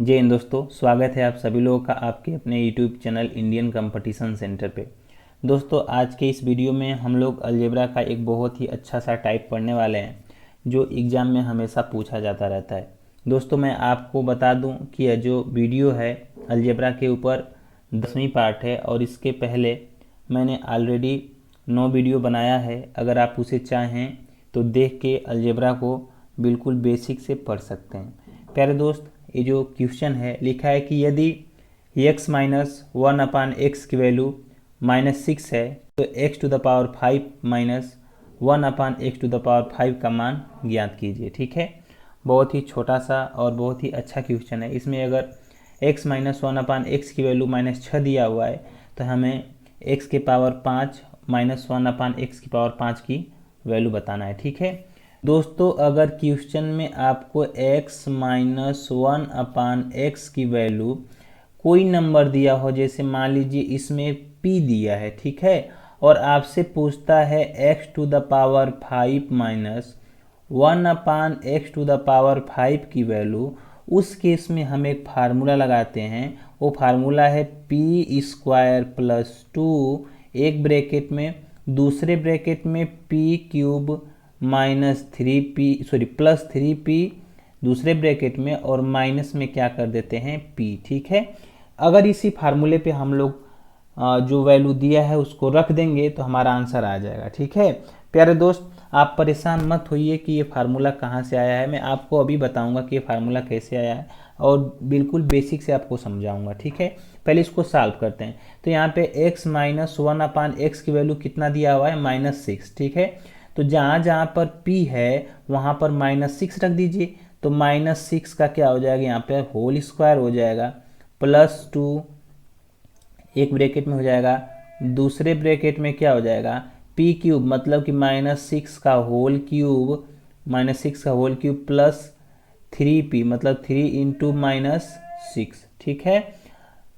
जय हिंद दोस्तों, स्वागत है आप सभी लोगों का आपके अपने YouTube channel Indian competition centre पे। दोस्तों आज के इस वीडियो में हम लोग अलजेब्रा का एक बहुत ही अच्छा सा टाइप पढ़ने वाले हैं जो एग्ज़ाम में हमेशा पूछा जाता रहता है। दोस्तों मैं आपको बता दूं कि यह जो वीडियो है अलजेब्रा के ऊपर 10वीं पार्ट है और इसके पहले मैंने ऑलरेडी 9 वीडियो बनाया है। अगर आप उसे चाहें तो देख के अलजेब्रा को बिल्कुल बेसिक से पढ़ सकते हैं। प्यारे दोस्त, ये जो क्वेश्चन है लिखा है कि यदि x माइनस 1/x की वैल्यू -6 है तो x to the power 5 minus 1/x to the power 5 का मान ज्ञात कीजिए। ठीक है, बहुत ही छोटा सा और बहुत ही अच्छा क्वेश्चन है। इसमें अगर x माइनस 1/x की वैल्यू -6 दिया हुआ है तो हमें x के पावर 5 माइनस 1/x की पावर 5 की वैल्यू बताना है। ठीक है दोस्तों, अगर क्वेश्चन में आपको x माइनस 1/x की वैल्यू कोई नंबर दिया हो, जैसे मान लीजिए इसमें p दिया है, ठीक है, और आपसे पूछता है x to the power 5 minus 1/x to the power 5 की वैल्यू, उस केस में हम एक फार्मूला लगाते हैं। वो फार्मूला है p² प्लस 2 एक ब्रैकेट में, दूसरे ब्रैकेट में p³ प्लस 3p दूसरे ब्रैकेट में, और माइनस में क्या कर देते हैं p। ठीक है, अगर इसी फार्मूले पे हम लोग जो वैल्यू दिया है उसको रख देंगे तो हमारा आंसर आ जाएगा। ठीक है प्यारे दोस्त, आप परेशान मत होइए कि ये फार्मूला कहाँ से आया है। मैं आपको अभी बताऊंगा कि ये फार्मूला कैसे आया है और बिल्कुल बेसिक से आपको समझाऊंगा। ठीक है, पहले इसको सॉल्व करते हैं। तो यहाँ पे x माइनस 1/x की वैल्यू कितना दिया हुआ है -6। ठीक है, तो जहाँ जहाँ पर p है वहाँ पर -6 रख दीजिए। तो -6 का क्या हो जाएगा, यहाँ पे होल स्क्वायर हो जाएगा, प्लस 2 एक ब्रैकेट में हो जाएगा, दूसरे ब्रैकेट में क्या हो जाएगा p³ मतलब कि -6 का होल क्यूब, प्लस 3p मतलब 3 इंटू -6। ठीक है,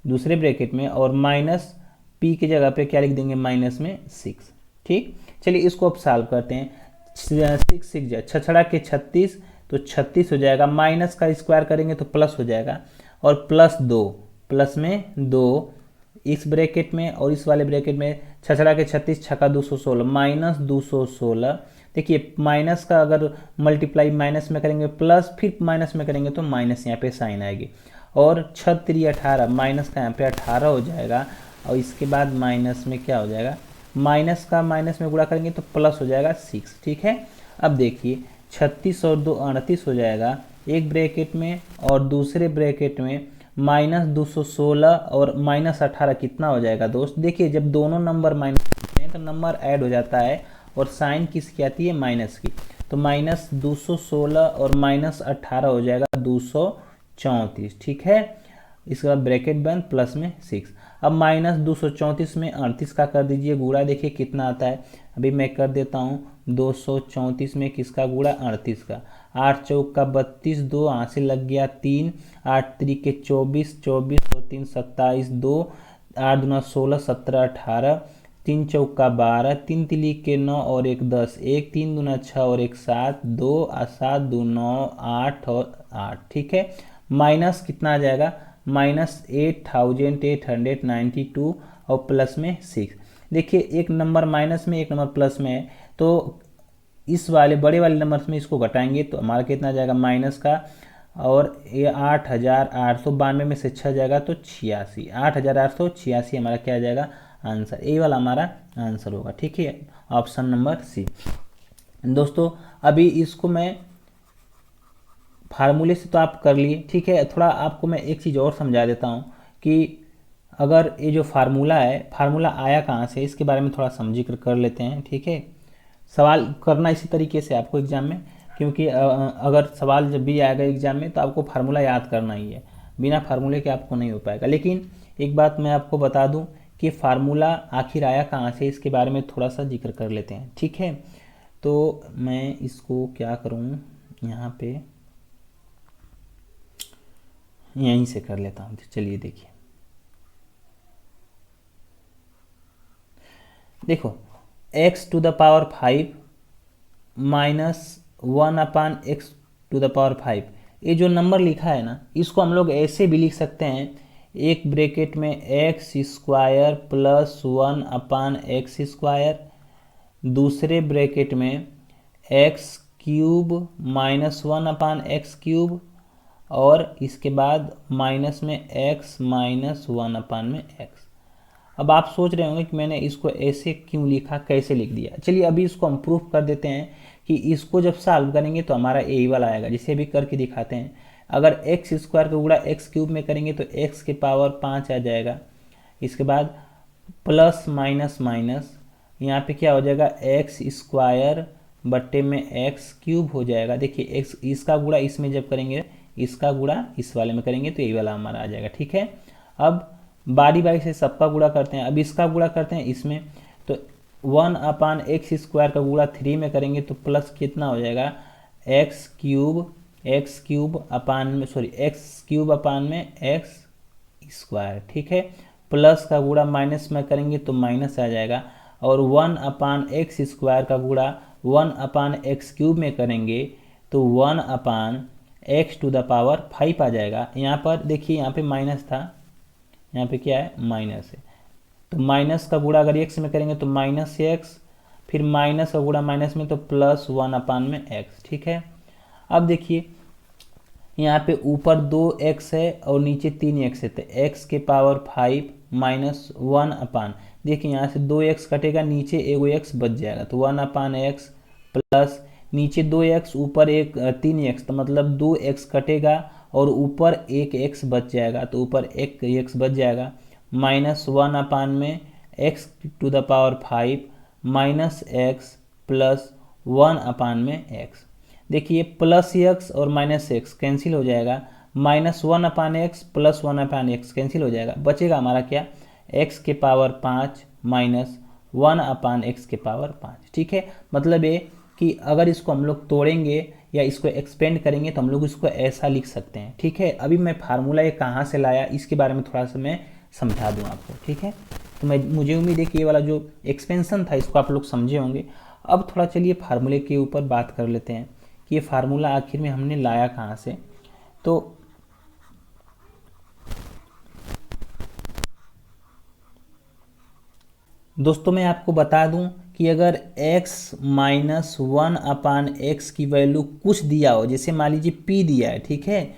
दूसरे ब्रैकेट में, और माइनस p की जगह पे क्या लिख देंगे -6। ठीक, चलिए इसको अब सॉल्व करते हैं। 6 छछड़ा के 36, तो 36 हो जाएगा, माइनस का स्क्वायर करेंगे तो प्लस हो जाएगा, और प्लस 2, प्लस में 2 इस ब्रैकेट में और इस वाले ब्रैकेट में, छछड़ा के 36 छक्का 216 माइनस 216। देखिए माइनस का अगर मल्टीप्लाई माइनस में करेंगे प्लस, फिर माइनस में करेंगे तो माइनस यहाँ पे साइन आएगी, और 6×3 18 माइनस का यहाँ पे 18 हो जाएगा, और इसके बाद माइनस में क्या हो जाएगा, माइनस का माइनस में गुणा करेंगे तो प्लस हो जाएगा 6। ठीक है, अब देखिए 36 और 2 38 हो जाएगा एक ब्रैकेट में, और दूसरे ब्रैकेट में -216 और -18 कितना हो जाएगा दोस्त। देखिए जब दोनों नंबर माइनस होते हैं तो नंबर ऐड हो जाता है और साइन किसकी आती है, माइनस की। तो -216 और -18 हो जाएगा 234। ठीक है, इसके बाद ब्रैकेट बंद, प्लस में 6। अब -234 में 38 का कर दीजिए गुणा, देखिए कितना आता है। अभी मैं कर देता हूँ 234 में किसका गुणा, 38 का। 8 चौक का 32, 2 हासिल लग गया 3, 8 त्रिक 24, 24 और 3 27, 2 8 दूना 16, 17 18, 3 चौक का 12, 3 तिली के 9 और 1 10, 1 3 दूना 6 और 1 7, 2 7 2 9 8 और 8। ठीक है, माइनस कितना आ जाएगा, -8892 और प्लस में 6। देखिए एक नंबर माइनस में एक नंबर प्लस में है, तो इस वाले बड़े वाले नंबर में इसको घटाएंगे तो हमारा कितना जाएगा माइनस का, और ये 8892 में से 6 जाएगा तो 86, 8886 हमारा क्या जाएगा आंसर, ये वाला हमारा आंसर होगा। ठीक है, ऑप्शन नंबर सी। दोस्तों अभी इसको मैं फार्मूले से तो आप कर लिए, ठीक है, थोड़ा आपको मैं एक चीज़ और समझा देता हूँ कि अगर ये जो फार्मूला है, फार्मूला आया कहाँ से, इसके बारे में थोड़ा समझ कर लेते हैं। ठीक है, सवाल करना इसी तरीके से आपको एग्जाम में, क्योंकि अगर सवाल जब भी आएगा एग्जाम में तो आपको फार्मूला याद करना ही है, बिना फार्मूले के आपको नहीं हो पाएगा। लेकिन एक बात मैं आपको बता दूं कि फार्मूला आखिर आया कहाँ से, इसके बारे में थोड़ा सा जिक्र कर लेते हैं। ठीक है, तो मैं इसको क्या करूँ, यहाँ पे यहीं से कर लेता हूँ। चलिए देखिए, देखो x to the power 5 minus 1/x to the power 5, ये जो नंबर लिखा है ना, इसको हम लोग ऐसे भी लिख सकते हैं, एक ब्रैकेट में x square plus 1 upon x square, दूसरे ब्रैकेट में x cube minus 1 upon x cube, और इसके बाद माइनस में एक्स माइनस 1 अपान में एक्स। अब आप सोच रहे होंगे कि मैंने इसको ऐसे क्यों लिखा, कैसे लिख दिया। चलिए अभी इसको हम प्रूफ कर देते हैं कि इसको जब सॉल्व करेंगे तो हमारा यही वाला आएगा, जिसे अभी करके दिखाते हैं। अगर एक्स स्क्वायर का गुणा एक्स क्यूब में करेंगे तो एक्स के पावर 5 आ जाएगा। इसके बाद प्लस माइनस माइनस, यहाँ पे क्या हो जाएगा, एक्स स्क्वायर बट्टे में एक्स क्यूब हो जाएगा। देखिए एक्स, इसका गुणा इसमें जब करेंगे, इसका गुणा इस वाले में करेंगे तो यही वाला हमारा आ जाएगा। ठीक है, अब बारी बारी से सबका गुणा करते हैं। अब इसका गुणा करते हैं इसमें, तो 1 अपान एक्स स्क्वायर का गुणा 3 में करेंगे तो प्लस कितना हो जाएगा, एक्स क्यूब अपान में, सॉरी एक्स क्यूब अपान में एक्स स्क्वायर। ठीक है, प्लस का गुणा माइनस में करेंगे तो माइनस आ जाएगा, और 1 अपान एक्स स्क्वायर का गुणा 1 अपान एक्स क्यूब में करेंगे तो 1 upon x to the power 5 आ जाएगा। यहाँ पर देखिए, यहाँ पे माइनस था, यहाँ पे क्या है, माइनस है, तो माइनस का गुणा अगर एक्स में करेंगे तो माइनस एक्स, फिर माइनस का गुणा माइनस में तो प्लस 1 अपान में एक्स। ठीक है, अब देखिए यहाँ पे ऊपर 2x है और नीचे 3x है, तो x के पावर 5 माइनस 1 अपान, देखिए यहाँ से 2x कटेगा, नीचे एगो x बच जाएगा, तो 1 अपान एक्स प्लस नीचे 2x ऊपर एक 3x, तो मतलब 2x कटेगा और ऊपर एक x बच जाएगा, तो ऊपर एक x बच जाएगा, माइनस 1 अपान में x to the power 5 minus x plus 1 upon में x। देखिए प्लस एक्स और माइनस एक्स कैंसिल हो जाएगा, minus 1 upon x plus 1 upon x cancel हो जाएगा, बचेगा हमारा क्या, x के पावर 5 माइनस 1 अपान एक्स के पावर 5। ठीक है, मतलब ये कि अगर इसको हम लोग तोड़ेंगे या इसको एक्सपेंड करेंगे तो हम लोग इसको ऐसा लिख सकते हैं। ठीक है, अभी मैं फार्मूला ये कहाँ से लाया इसके बारे में थोड़ा सा मैं समझा दूँ आपको। ठीक है, तो मुझे उम्मीद है कि ये वाला जो एक्सपेंशन था इसको आप लोग समझे होंगे। अब थोड़ा चलिए फार्मूले के ऊपर बात कर लेते हैं कि ये फार्मूला आखिर में हमने लाया कहाँ से। तो दोस्तों मैं आपको बता दूं कि अगर x माइनस 1 अपान एक्स की वैल्यू कुछ दिया हो, जैसे मान लीजिए p दिया है, ठीक है,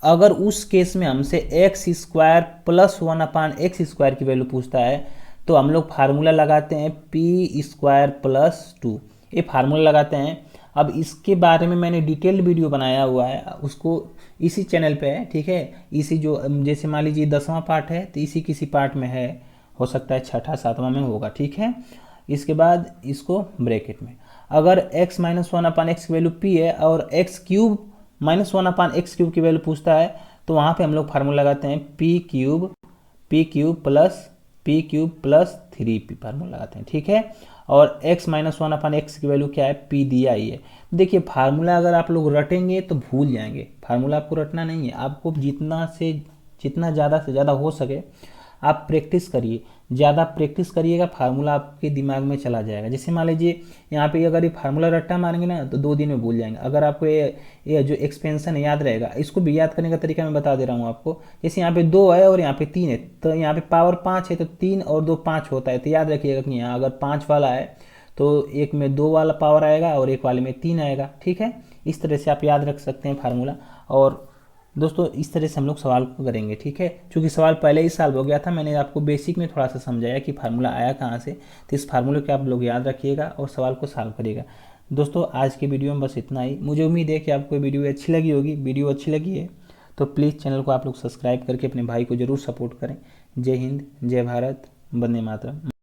अगर उस केस में हमसे x square plus 1 upon x square की वैल्यू पूछता है तो हम लोग फार्मूला लगाते हैं p स्क्वायर प्लस 2, ये फार्मूला लगाते हैं। अब इसके बारे में मैंने डिटेल्ड वीडियो बनाया हुआ है, उसको इसी चैनल पे है। ठीक है, इसी जो जैसे मान लीजिए 10वां पार्ट है तो इसी किसी पार्ट में है, हो सकता है 6ठा 7वां में होगा। ठीक है, इसके बाद इसको ब्रैकेट में अगर x माइनस 1 अपान एक्स की वैल्यू p है और x cube minus 1 upon x cube की वैल्यू पूछता है तो वहाँ पे हम लोग फार्मूला लगाते हैं p cube plus 3p formula लगाते हैं। ठीक है, और x माइनस 1 अपान एक्स की वैल्यू क्या है, p दिया ही है। देखिए फार्मूला अगर आप लोग रटेंगे तो भूल जाएंगे, फार्मूला आपको रटना नहीं है, आपको जितना ज़्यादा से ज़्यादा हो सके आप प्रैक्टिस करिए, ज़्यादा प्रैक्टिस करिएगा, फार्मूला आपके दिमाग में चला जाएगा। जैसे मान लीजिए यहाँ पे अगर ये फार्मूला रट्टा मारेंगे ना तो 2 दिन में भूल जाएंगे। अगर आपको ये जो एक्सपेंशन है याद रहेगा, इसको भी याद करने का तरीका मैं बता दे रहा हूँ आपको। जैसे यहाँ पे 2 है और यहाँ पे 3 है, तो यहाँ पे पावर 5 है तो 3 और 2 5 होता है, तो याद रखिएगा कि यहाँ अगर 5 वाला है तो एक में 2 वाला पावर आएगा और एक वाले में 3 आएगा। ठीक है, इस तरह से आप याद रख सकते हैं फार्मूला। और दोस्तों इस तरह से हम लोग सवाल को करेंगे। ठीक है, क्योंकि सवाल पहले ही सॉल्व हो गया था, मैंने आपको बेसिक में थोड़ा सा समझाया कि फार्मूला आया कहाँ से, तो इस फार्मूले को आप लोग याद रखिएगा और सवाल को सॉल्व करिएगा। दोस्तों आज के वीडियो में बस इतना ही। मुझे उम्मीद है कि आपको वीडियो अच्छी लगी होगी। वीडियो अच्छी लगी है तो प्लीज़ चैनल को आप लोग सब्सक्राइब करके अपने भाई को ज़रूर सपोर्ट करें। जय हिंद, जय भारत, वंदे मातरम।